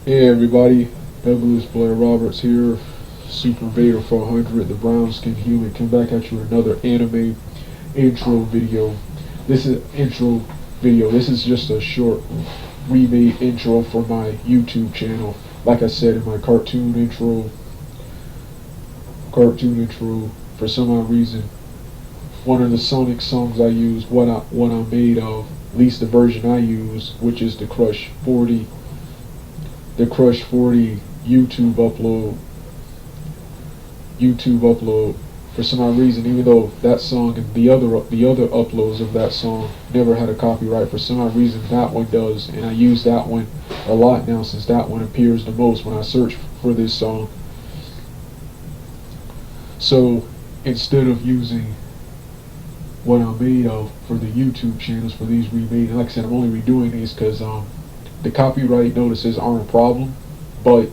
Hey everybody, Douglas Blair Roberts here, Super Vader 400, the brown skin human, come back at you with another anime intro video. This is just a short remade intro for my YouTube channel. Like I said in my cartoon intro, for some odd reason, one of the Sonic songs I use, what I'm made of, at least the version I use, which is the Crush 40 YouTube upload. For some odd reason, even though that song and the other uploads of that song never had a copyright, for some odd reason that one does, and I use that one a lot now since that one appears the most when I search for this song. So instead of using what I'm made of for the YouTube channels for these remade, like I said, I'm only redoing these because the copyright notices aren't a problem, but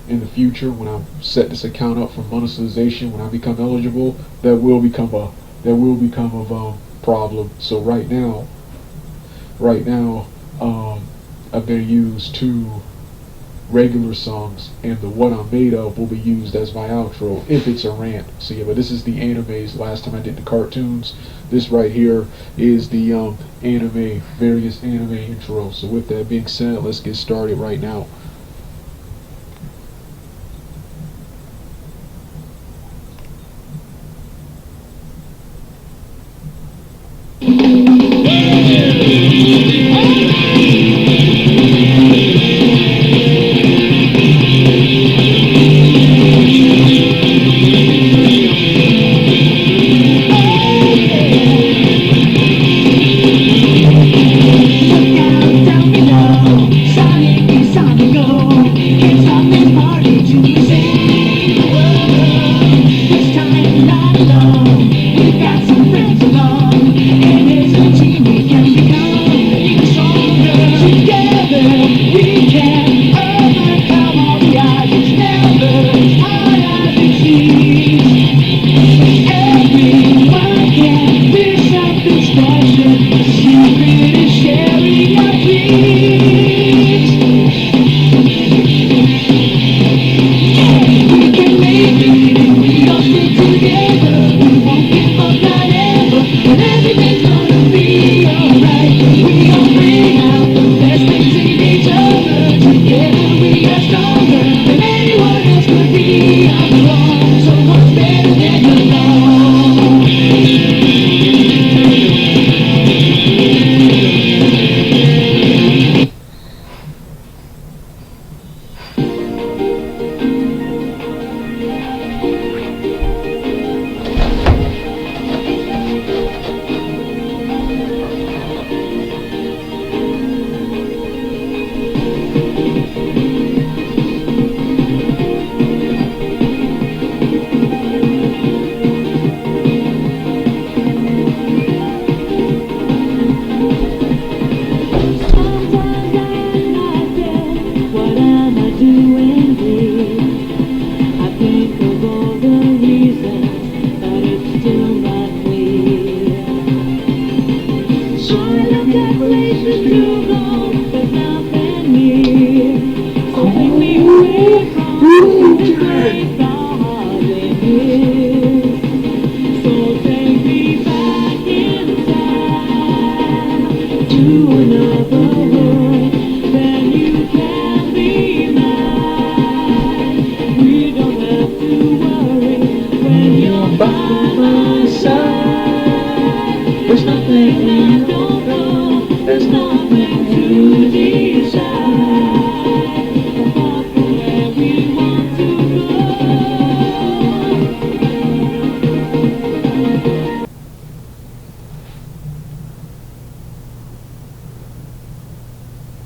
in the future, when I set this account up for monetization, when I become eligible, that will become a problem. So right now, I'm gonna use two regular songs, and the What I'm Made Of will be used as my outro if it's a rant. So yeah, but this is the animes. Last time I did the cartoons. This right here is the various anime intros. So with that being said, let's get started right now.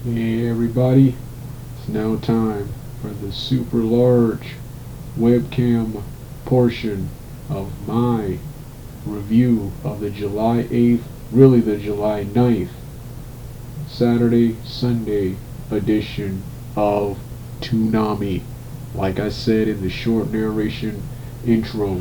Hey everybody, it's now time for the super large webcam portion of my review of the July 8th, really the July 9th, Saturday, Sunday edition of Toonami. Like I said in the short narration intro,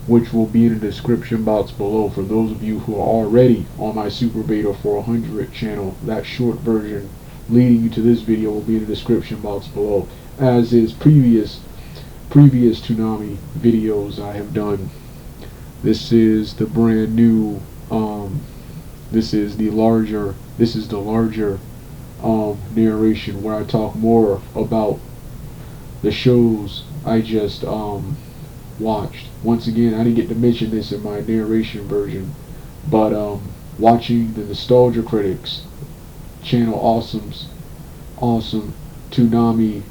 which will be in the description box below for those of you who are already on my Super Beta 400 channel. That short version leading you to this video will be in the description box below, as is previous Toonami videos I have done. This is the brand new, this is the larger narration, where I talk more about the shows I just watched. Once again, I didn't get to mention this in my narration version, but watching the Nostalgia Critics channel awesome Toonami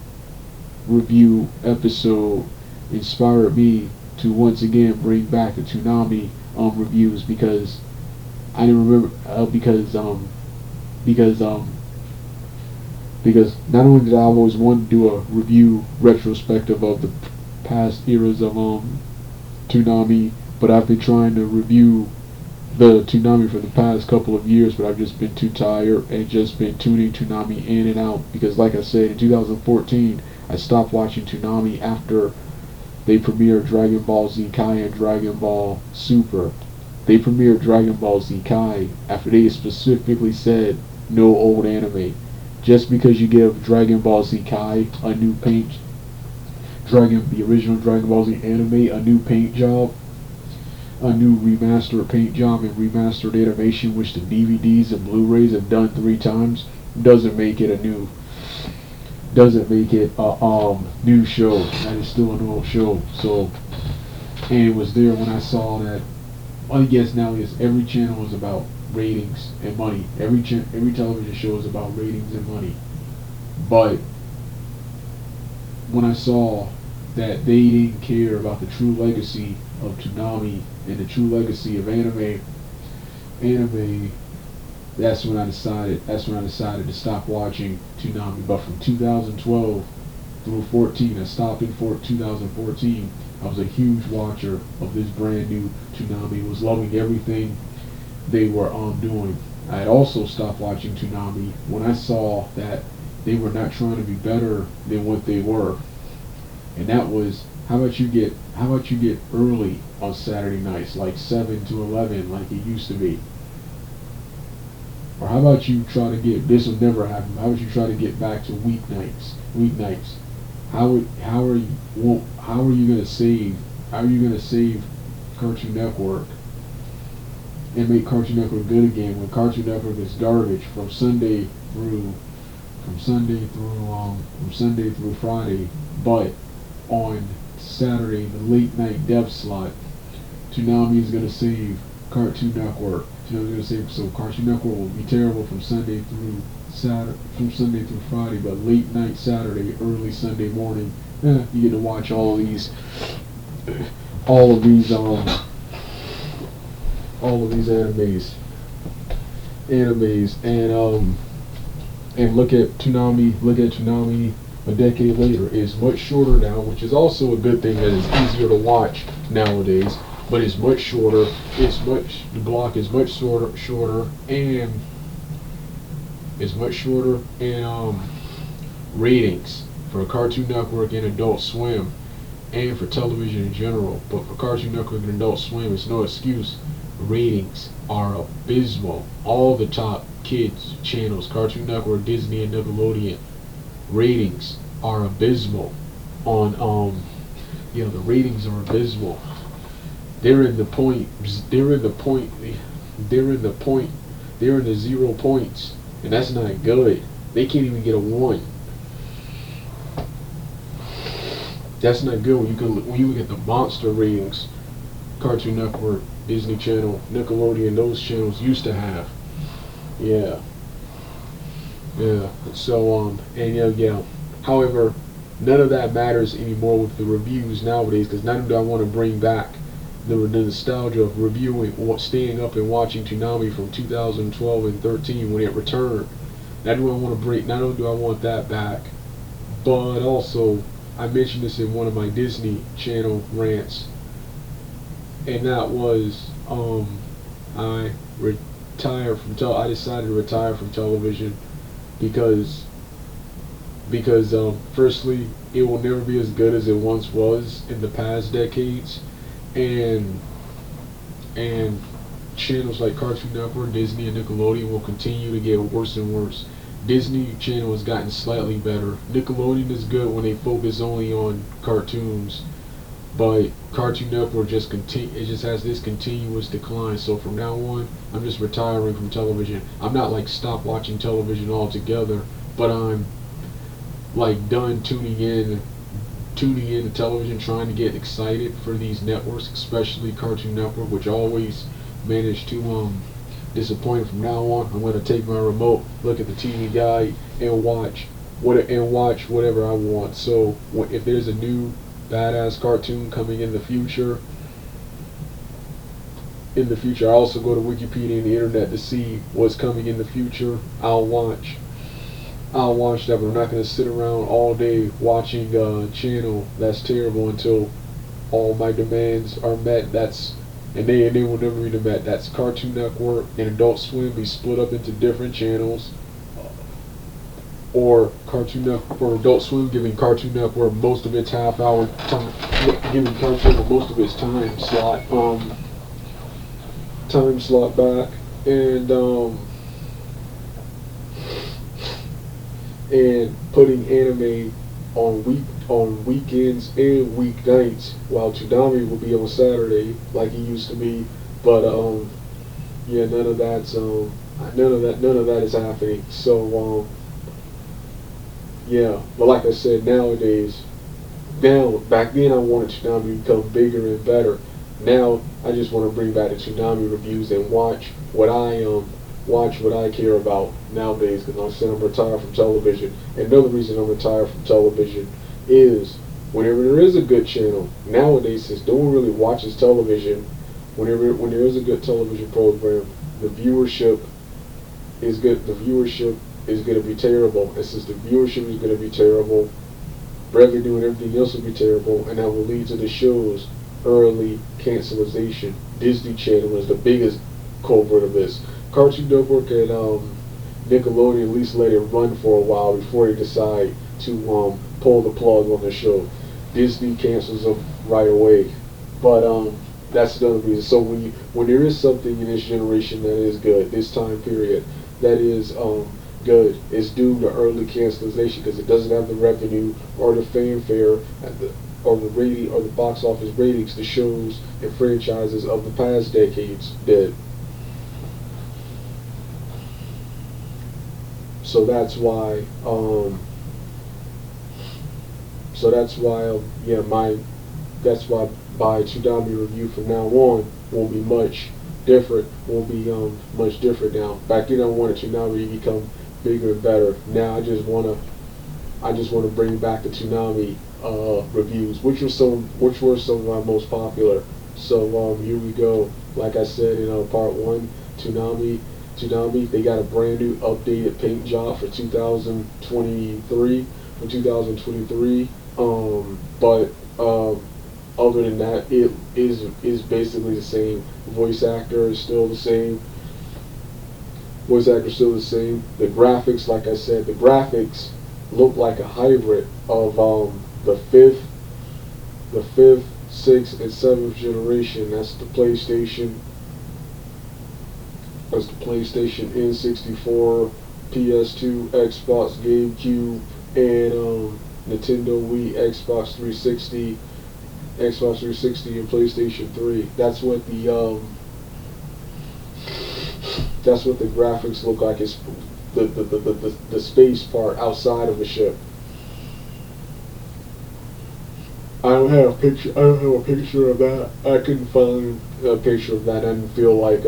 review episode inspired me to once again bring back the Toonami reviews, because I didn't remember because not only did I always want to do a review retrospective of the past eras of Toonami, but I've been trying to review the Toonami for the past couple of years, but I've just been too tired and just been tuning Toonami in and out, because like I said, in 2014 I stopped watching Toonami after they premiered Dragon Ball Z Kai and Dragon Ball Super. They premiered Dragon Ball Z Kai after they specifically said no old anime. Just because you give Dragon Ball Z Kai a new paint, the original Dragon Ball Z anime, a new paint job, a new remastered paint job and remastered animation, which the DVDs and Blu-rays have done 3 times, doesn't make it a new new show. That is still an old show. So, and it was there when I saw that. I guess now is every channel is about ratings and money. Every television show is about ratings and money. But when I saw that they didn't care about the true legacy of Toonami and the true legacy of anime, that's when I decided to stop watching Toonami. But from 2012 through 14, I stopped in 2014. I was a huge watcher of this brand new Toonami. Was loving everything they were doing. I had also stopped watching Toonami when I saw that they were not trying to be better than what they were. And that was, how about you get early on Saturday nights, like 7 to 11, like it used to be? Or how about you try to get, this will never happen, how about you try to get back to weeknights? How are you gonna save Cartoon Network and make Cartoon Network good again when Cartoon Network is garbage from Sunday through Friday, but on Saturday, the late night depth slot, Toonami is gonna save Cartoon Network. So Cartoon Network will be terrible from Sunday through Friday, but late night Saturday, early Sunday morning, you get to watch all of these animes, and look at Toonami a decade later. It's much shorter now, which is also a good thing, that it's easier to watch nowadays. But it's much shorter. The block is much shorter, and ratings for Cartoon Network and Adult Swim, and for television in general. But for Cartoon Network and Adult Swim, it's no excuse. Ratings are abysmal. All the top kids channels, Cartoon Network, Disney, and Nickelodeon, ratings are abysmal. The ratings are abysmal. They're in the 0 points, and that's not good. They can't even get a 1. That's not good when you look at the monster ratings Cartoon Network, Disney Channel, Nickelodeon, those channels used to have. Yeah. So However, none of that matters anymore with the reviews nowadays, because not only do I want to bring back the nostalgia of reviewing, staying up and watching Toonami from 2012 and 13 when it returned. Not only do I want that back, but also I mentioned this in one of my Disney Channel rants, and that was I decided to retire from television because firstly, it will never be as good as it once was in the past decades, and channels like Cartoon Network, Disney, and Nickelodeon will continue to get worse and worse. Disney Channel has gotten slightly better. Nickelodeon is good when they focus only on cartoons, but Cartoon Network it just has this continuous decline. So from now on, I'm just retiring from television. I'm not like stop watching television altogether, but I'm like done tuning in to television, trying to get excited for these networks, especially Cartoon Network, which always managed to disappoint. From now on, I'm going to take my remote, look at the TV guide, and watch whatever I want. So if there's a new badass cartoon coming in the future, I also go to Wikipedia and the internet to see what's coming in the future. I'll watch that, but I'm not going to sit around all day watching a channel that's terrible until all my demands are met. And they will never be met. That's Cartoon Network and Adult Swim be split up into different channels, or Cartoon Network or Adult Swim giving Cartoon Network most of its half-hour time, giving Cartoon Network most of its time slot back, and putting anime on weekends and weeknights, while Toonami will be on Saturday like it used to be. But yeah, none of that is happening. So yeah, but like I said, back then I wanted Toonami to become bigger and better. Now I just want to bring back the Toonami reviews and watch what I care about nowadays, because like I said, I'm retired from television. And another reason I'm retired from television is whenever there is a good channel nowadays, since no one really watches television, when there is a good television program, the viewership is good. The viewership is going to be terrible, and since the viewership is going to be terrible, revenue and everything else will be terrible, and that will lead to the show's early cancellation. Disney Channel is the biggest culprit of this. Cartoon Network and Nickelodeon at least let it run for a while before they decide to pull the plug on the show. Disney cancels them right away. But that's another reason. So when there is something in this generation that is good, this time period that is good, it's due to early cancellation because it doesn't have the revenue or the fanfare or the rating or the box office ratings the shows and franchises of the past decades did. So that's why my Toonami review from now on will be much different. Much different now. Back then I wanted Toonami to become bigger and better. Now I just wanna bring back the Toonami reviews, which were some of my most popular. So here we go. Like I said in part one, Toonami, they got a brand new updated paint job for 2023. But other than that, it is basically the same. Voice actor is still the same. The graphics, like I said, the graphics look like a hybrid of the fifth, 6th, and 7th generation. That's the PlayStation N64, PS2, Xbox, GameCube, and Nintendo Wii, Xbox 360, and PlayStation 3. That's what the graphics look like. It's the space part outside of the ship. I don't have a picture of that. I couldn't find a picture of that. I didn't feel like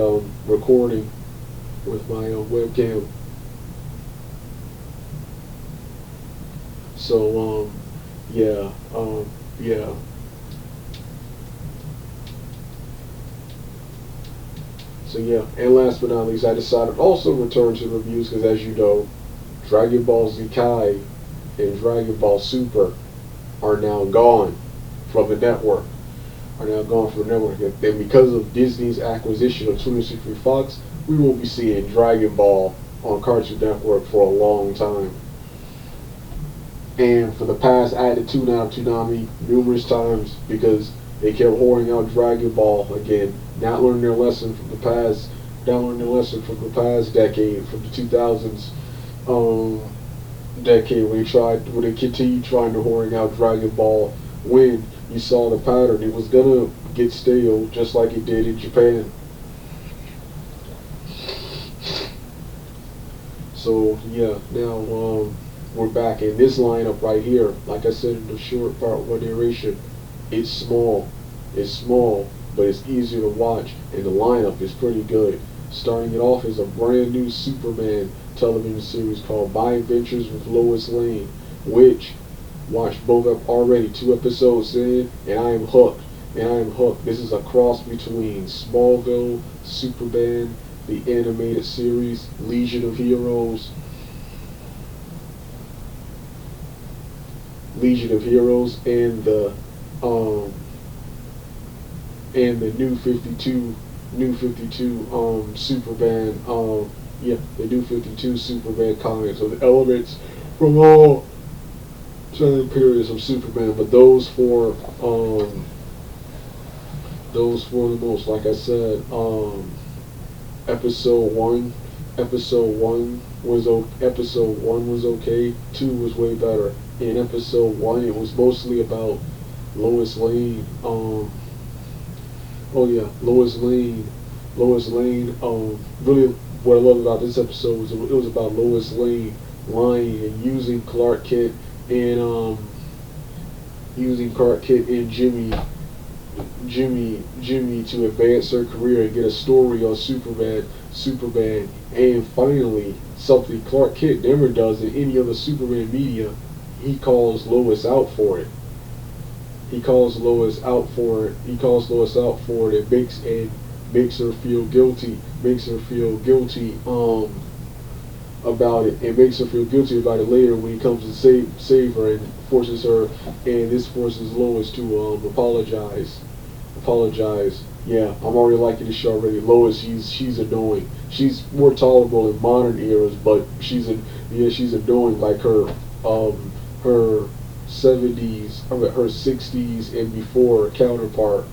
recording with my webcam. So yeah. So yeah, and last but not least, I decided to also return to reviews because, as you know, Dragon Ball Z Kai and Dragon Ball Super are now gone from the network. And because of Disney's acquisition of 20th Century Fox, we won't be seeing Dragon Ball on Cartoon Network for a long time. And for the past, I had to tune out Toonami numerous times because they kept whoring out Dragon Ball again, not learning their lesson from the past decade, from the 2000s, um, decade when they continued trying to horn out Dragon Ball, when you saw the pattern, it was gonna get stale just like it did in Japan. So yeah, now we're back in this lineup right here. Like I said in the short part one narration, it's small, but it's easier to watch, and the lineup is pretty good. Starting it off is a brand new Superman television series called My Adventures with Lois Lane, which watched both up already 2 episodes in, and I am hooked. This is a cross between Smallville, Superman, the animated series, Legion of Heroes, um and the new 52 Superman the new 52 Superman comics. So the elements from all time periods of Superman, but those for the most, like I said, episode one episode one was okay. Two was way better. In episode one, it was mostly about Lois Lane. Lois Lane. Really, what I love about this episode was it was about Lois Lane lying and using Clark Kent and Jimmy to advance her career and get a story on Superman, and finally something Clark Kent never does in any other Superman media. He calls Lois out for it. He calls Lois out for it. And makes her feel guilty. About it, and makes her feel guilty about it later when he comes to save her, and this forces Lois to apologize. Yeah, I'm already liking the show already. Lois, she's annoying. She's more tolerable in modern eras, but she's annoying like her 60s and before counterpart.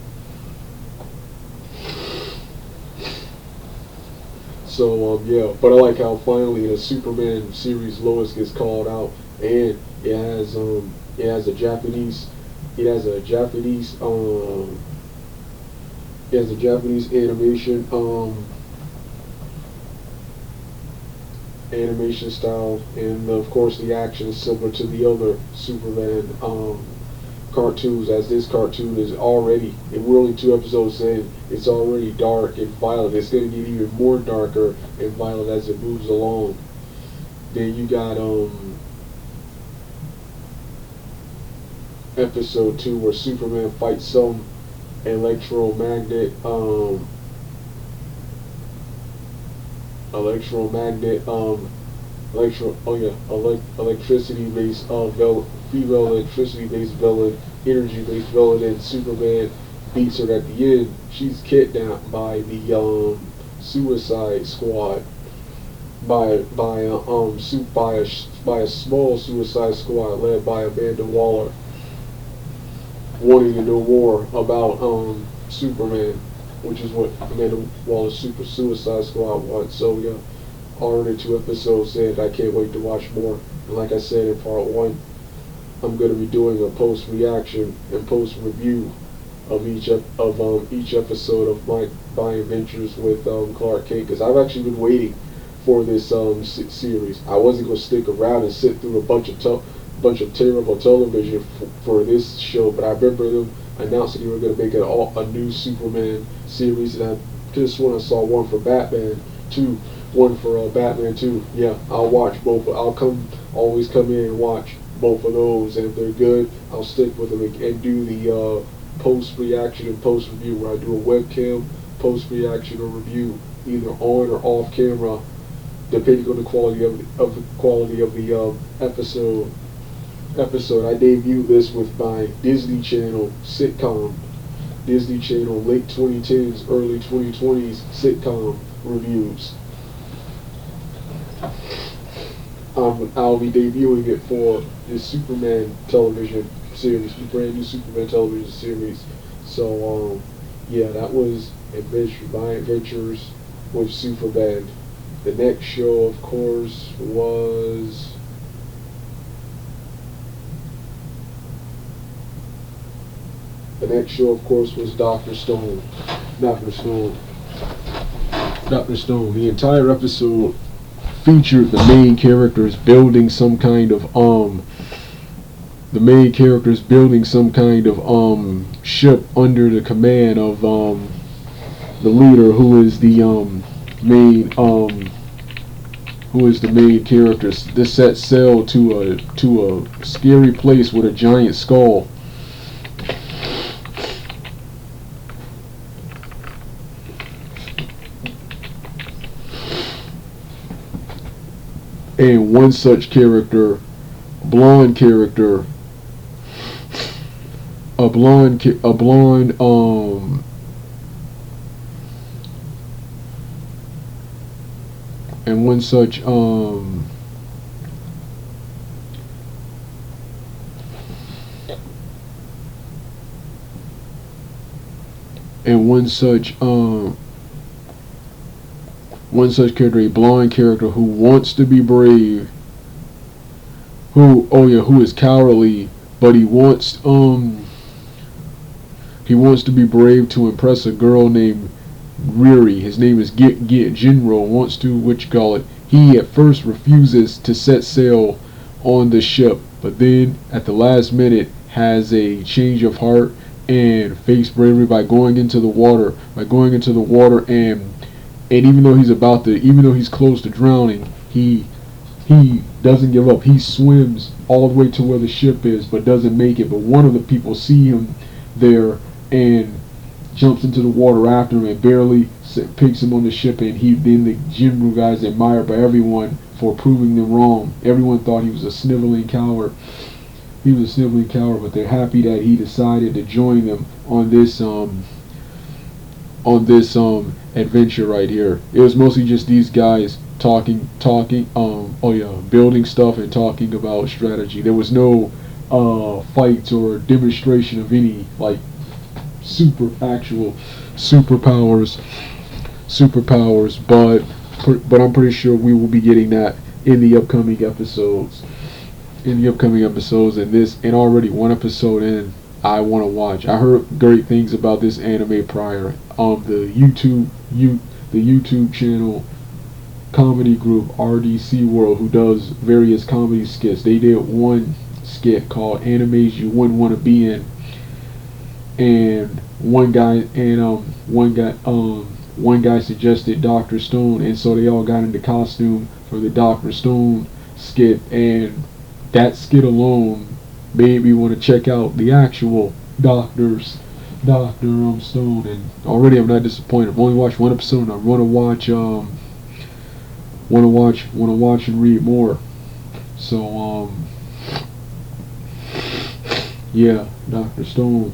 So yeah, but I like how finally in a Superman series Lois gets called out, and it has a Japanese animation style, and of course the action is similar to the other Superman cartoons, as this cartoon is already, and we're only 2 episodes in, it's already dark and violent. It's going to get even more darker and violent as it moves along. Then you got episode 2 where Superman fights some electromagnet electricity based female electricity based villain, energy based villain, and Superman beats her at the end. She's kidnapped by the Suicide Squad, by a small Suicide Squad led by Amanda Waller, wanting to know more about Superman, which is what Amanda Waller's Super Suicide Squad wants. So yeah, already 2 episodes in. I can't wait to watch more. And like I said in part 1, I'm going to be doing a post reaction and post review of each episode of my adventures with Clark Kent, because I've actually been waiting for this series. I wasn't going to stick around and sit through a bunch of terrible television for this show, but I remember them announcing they were going to make a new Superman series, and I just when I saw one for Batman 2, Batman 2. Yeah, I'll watch both. Always come in and watch both of those, and if they're good, I'll stick with them and do the post reaction and post review, where I do a webcam post reaction or review, either on or off camera, depending on the quality of the episode. I debuted this with my Disney Channel sitcom, Disney Channel late 2010s, early 2020s sitcom reviews. I'll be debuting it for this Superman television series, the brand new Superman television series. So yeah, that was my adventures with Superman. The next show, of course, was Dr. Stone. Dr. Stone. Dr. Stone. The entire episode featured the main characters building some kind of ship under the command of the leader, who is the main character. This set sail to a scary place with a giant skull. And one such character, a blonde and one such character, a blonde character who wants to be brave, who is cowardly, but he wants to be brave to impress a girl named Riri. His name is Jinro. Wants to, he at first refuses to set sail on the ship, but then at the last minute has a change of heart and fakes bravery by going into the water, and even though he's close to drowning, he doesn't give up. He swims all the way to where the ship is, but doesn't make it. But one of the people see him there and jumps into the water after him and barely picks him on the ship. And then the Jinru guys admired by everyone for proving them wrong. Everyone thought he was a sniveling coward. But they're happy that he decided to join them on this adventure right here. It was mostly just these guys talking, building stuff and talking about strategy. There was no fights or demonstration of any like superpowers, but I'm pretty sure we will be getting that in the upcoming episodes. And already one episode in, I want to watch. I heard great things about this anime prior. The YouTube channel comedy group RDC World, who does various comedy skits. They did one skit called "Animes You Wouldn't Want to Be In," and one guy suggested Dr. Stone, and so they all got into costume for the Dr. Stone skit, and that skit alone made me want to check out the actual Dr. Stone, and already I'm not disappointed. I've only watched one episode, and I want to watch and read more. So yeah, Dr. Stone.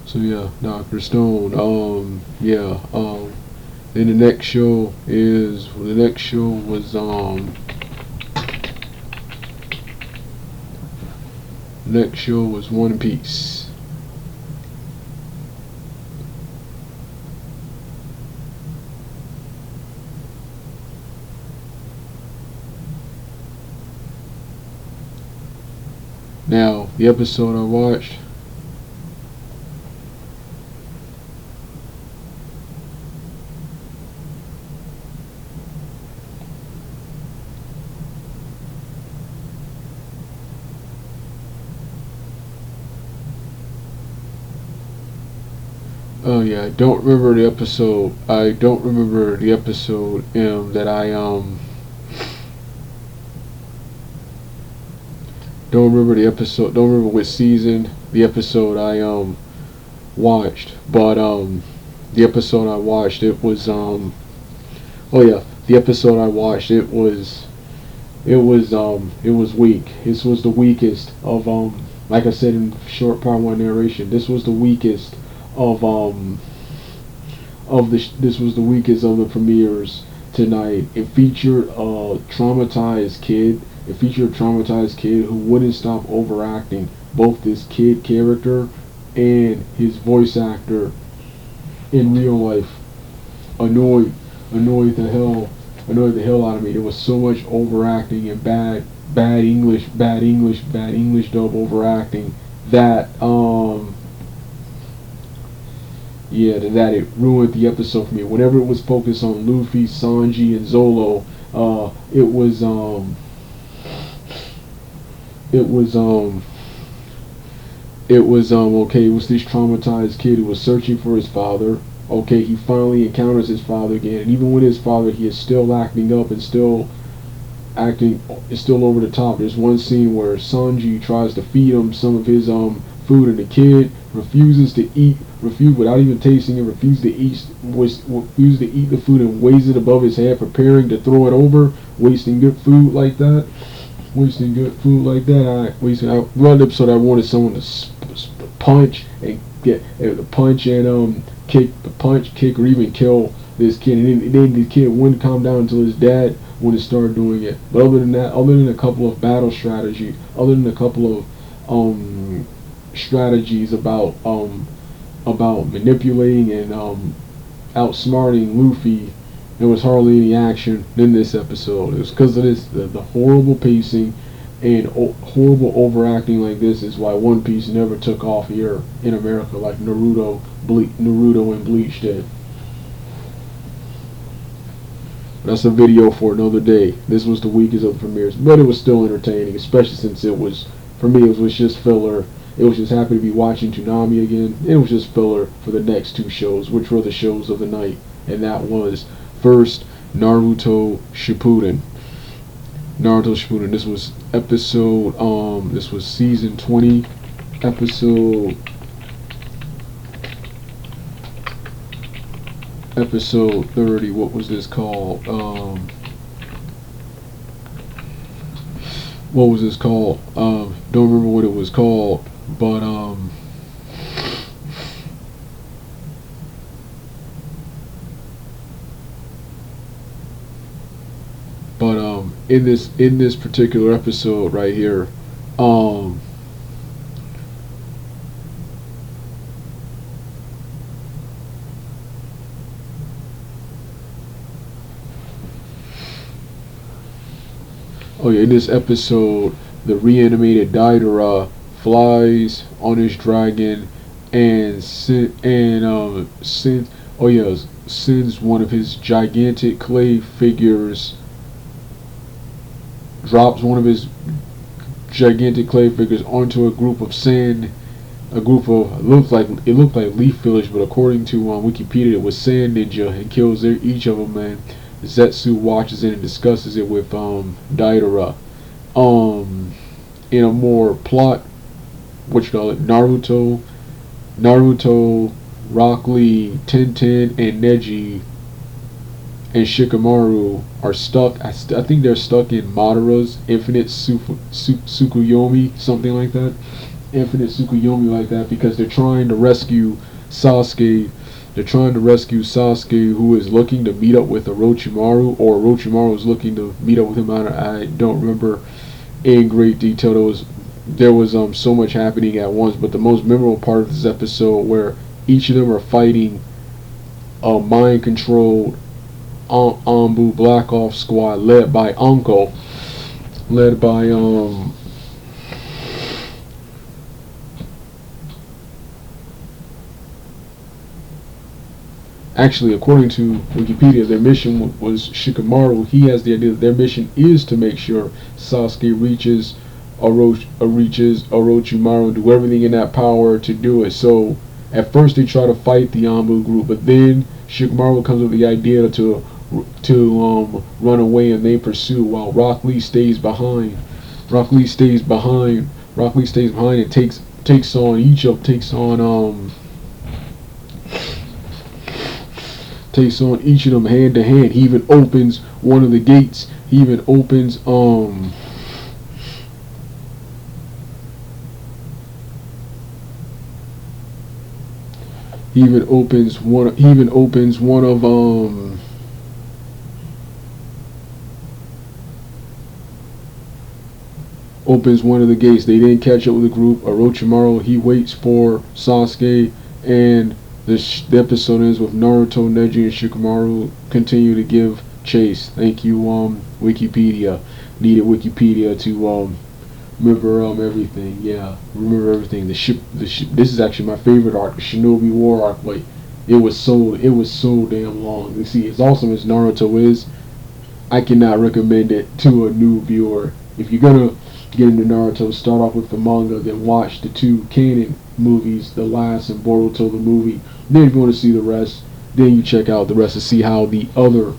So yeah, Dr. Stone. Then the next show was One Piece. Now, the episode I watched, I don't remember the episode. That I don't remember the episode. Don't remember which season the episode I watched. But the episode I watched, it was the episode I watched, it was weak. This was the weakest of like I said in short part one narration. This was the weakest of the premieres tonight. It featured a traumatized kid who wouldn't stop overacting both this kid character and his voice actor in real life. annoyed annoyed the hell annoyed the hell out of me. There was so much overacting and bad English dub overacting that yeah, that it ruined the episode for me. Whenever it was focused on Luffy, Sanji, and Zolo, it was it was okay, it was this traumatized kid who was searching for his father. Okay, he finally encounters his father again, and even with his father, he is still acting up and still acting is still over the top. There's one scene where Sanji tries to feed him some of his food, and the kid refuses to eat, refuse without even tasting it, refuses to eat the food and weighs it above his head, preparing to throw it over, wasting good food like that. Wasting good food like that. I run up so that I wanted someone to punch and get punch and kick, or even kill this kid. And then the kid wouldn't calm down until his dad when it started doing it. But other than that, other than a couple of battle strategy, other than a couple of strategies about manipulating and outsmarting Luffy, there was hardly any action in this episode. It was because of this the horrible pacing and horrible overacting like this is why One Piece never took off here in America like Naruto and Bleach did. That's a video for another day. This was the weakest of the premieres, but it was still entertaining, especially since it was, for me, it was just filler. It was just happy to be watching Toonami again. It was just filler for the next two shows, which were the shows of the night, and that was first Naruto Shippuden. This was episode, this was season 20, episode 30. What was this called? What was this called? Don't remember what it was called, but in this particular episode right here, oh yeah, in this episode, the reanimated Daidara flies on his dragon and sends one of his gigantic clay figures, drops one of his gigantic clay figures onto a group of sand, a group of it looked like Leaf Village, but according to Wikipedia, it was Sand Ninja, and kills each of them. And Zetsu watches it and discusses it with Daidara. In a more plot, Naruto, Rock Lee, Tenten, and Neji and Shikamaru are stuck. I think they're stuck in Madara's infinite Tsukuyomi, something like that. Infinite Tsukuyomi, like that, because they're trying to rescue Sasuke. They're trying to rescue Sasuke, who is looking to meet up with Orochimaru, or Orochimaru is looking to meet up with him. I don't remember in great detail. There was so much happening at once, but the most memorable part of this episode, where each of them are fighting a mind-controlled Anbu Black Ops squad led by Uncle, led by actually, according to Wikipedia, their mission was Shikamaru. He has the idea that their mission is to make sure Sasuke reaches Orochimaru and do everything in that power to do it. So at first they try to fight the Anbu group, but then Shikamaru comes with the idea to run away, and they pursue while Rock Lee stays behind. Rock Lee stays behind and takes on each of them hand to hand. He even opens one of the gates. He even opens one of the gates. They didn't catch up with the group. Orochimaru, he waits for Sasuke, and The episode ends with Naruto, Neji, and Shikamaru continue to give chase. Thank you, Wikipedia. Needed Wikipedia to remember everything. Yeah, remember everything. This is actually my favorite arc, the Shinobi War arc. Like it was so damn long. You see, as awesome as Naruto is, I cannot recommend it to a new viewer. If you're gonna get into Naruto, start off with the manga, then watch the two canon movies, The Last and Boruto the movie. Then if you want to see the rest, then you check out the rest to see how the other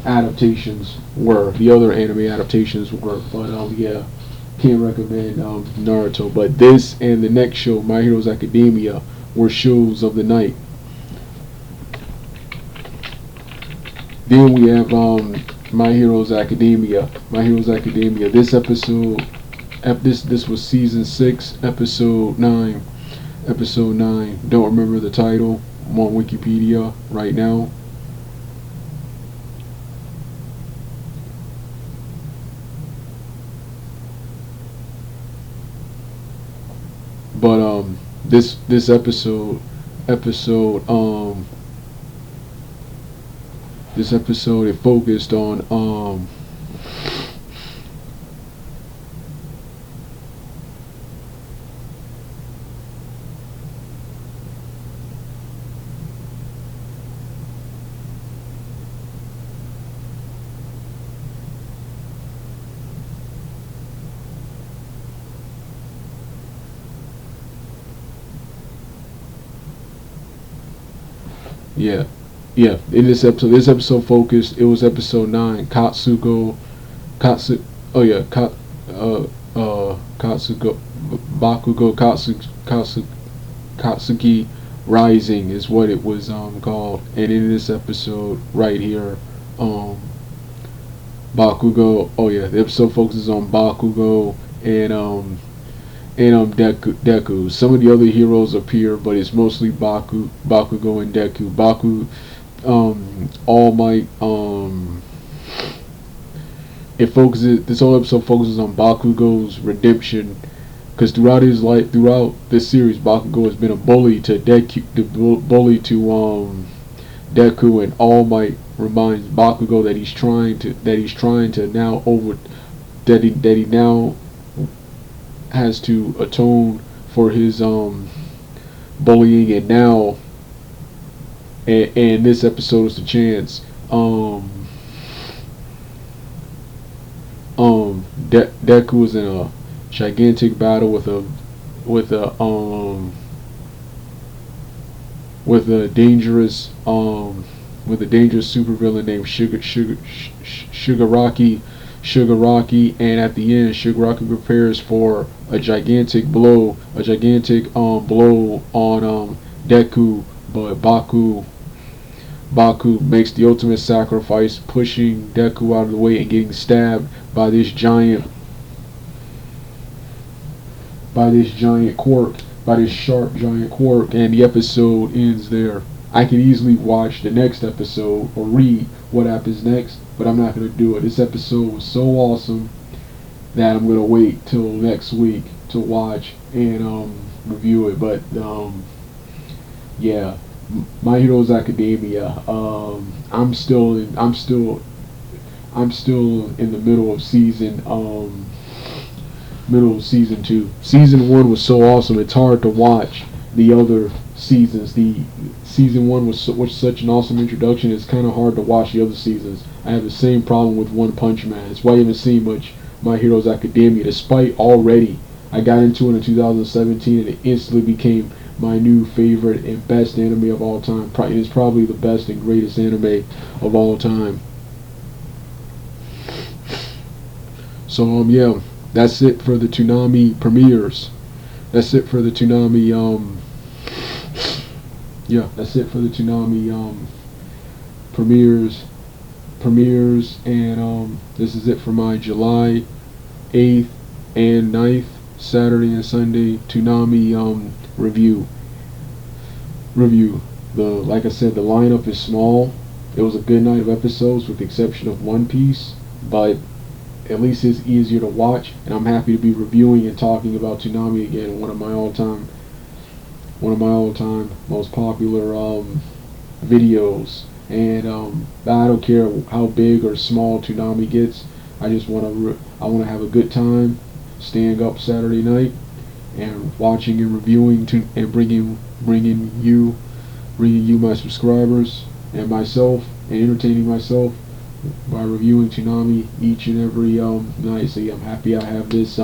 adaptations were, the other anime adaptations were. But yeah, can't recommend Naruto. But this and the next show, My Hero's Academia, were shows of the night. Then we have My Hero's Academia. My Hero's Academia. This episode, this was season 6, episode 9. Episode 9. Don't remember the title. I'm on Wikipedia right now. But this episode it focused on yeah. Yeah, in this episode focused. It was episode 9. Oh yeah, Katsugo, Bakugo Katsuki Rising is what it was called. And in this episode right here, Bakugo. Oh yeah, the episode focuses on Bakugo and Deku. Some of the other heroes appear, but it's mostly Bakugo and Deku. All Might. This whole episode focuses on Bakugo's redemption, because throughout his life, throughout this series, Bakugo has been a bully to Deku, Deku, and All Might reminds Bakugo that he's trying to now that he now has to atone for his bullying, and now and this episode is the chance. Deku is in a gigantic battle with a dangerous supervillain named Shigaraki, and at the end, Shigaraki prepares for a gigantic blow on Deku, but Baku makes the ultimate sacrifice, pushing Deku out of the way and getting stabbed by this sharp giant quark, and the episode ends there. I could easily watch the next episode or read what happens next, but I'm not going to do it. This episode was so awesome that I'm going to wait till next week to watch and review it. But yeah, My Hero's Academia. I'm still in the middle of season 2. Season 1 was so awesome. It's hard to watch the other seasons. The season 1 was such an awesome introduction. It's kind of hard to watch the other seasons. I have the same problem with One Punch Man. That's why I haven't seen much My Hero's Academia, despite already I got into it in 2017 and it instantly became my new favorite and best anime of all time. It is probably the best and greatest anime of all time. So yeah, that's it for the Toonami premieres. That's it for the Toonami premieres, and this is it for my July 8th and 9th, Saturday and Sunday Toonami review. Like I said, the lineup is small. It was a good night of episodes with the exception of One Piece, but at least it's easier to watch, and I'm happy to be reviewing and talking about Toonami again, one of my all-time one of my all-time most popular videos. And I don't care how big or small Toonami gets. I just I want to have a good time staying up Saturday night and watching and reviewing and bringing you my subscribers and myself and entertaining myself by reviewing Toonami each and every night. So yeah, I'm happy I have this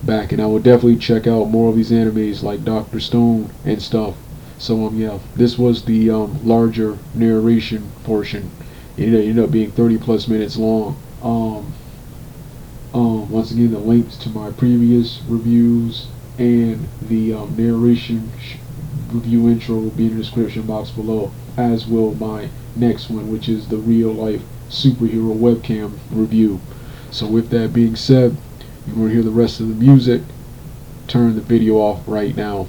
back, and I will definitely check out more of these animes like Dr. Stone and stuff. So yeah, this was the larger narration portion. It ended up being 30 plus minutes long. Once again, the links to my previous reviews and the narration review intro will be in the description box below, as will my next one, which is the real life superhero webcam review. So with that being said, you want to hear the rest of the music, turn the video off right now.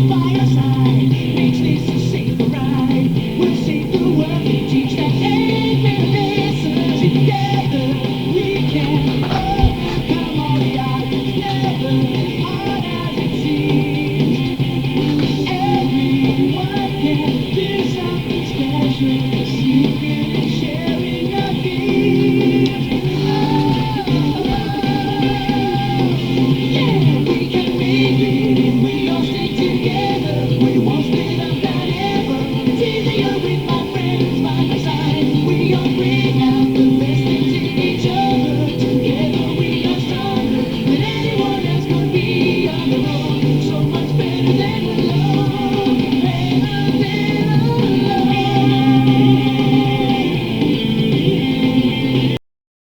Fireside.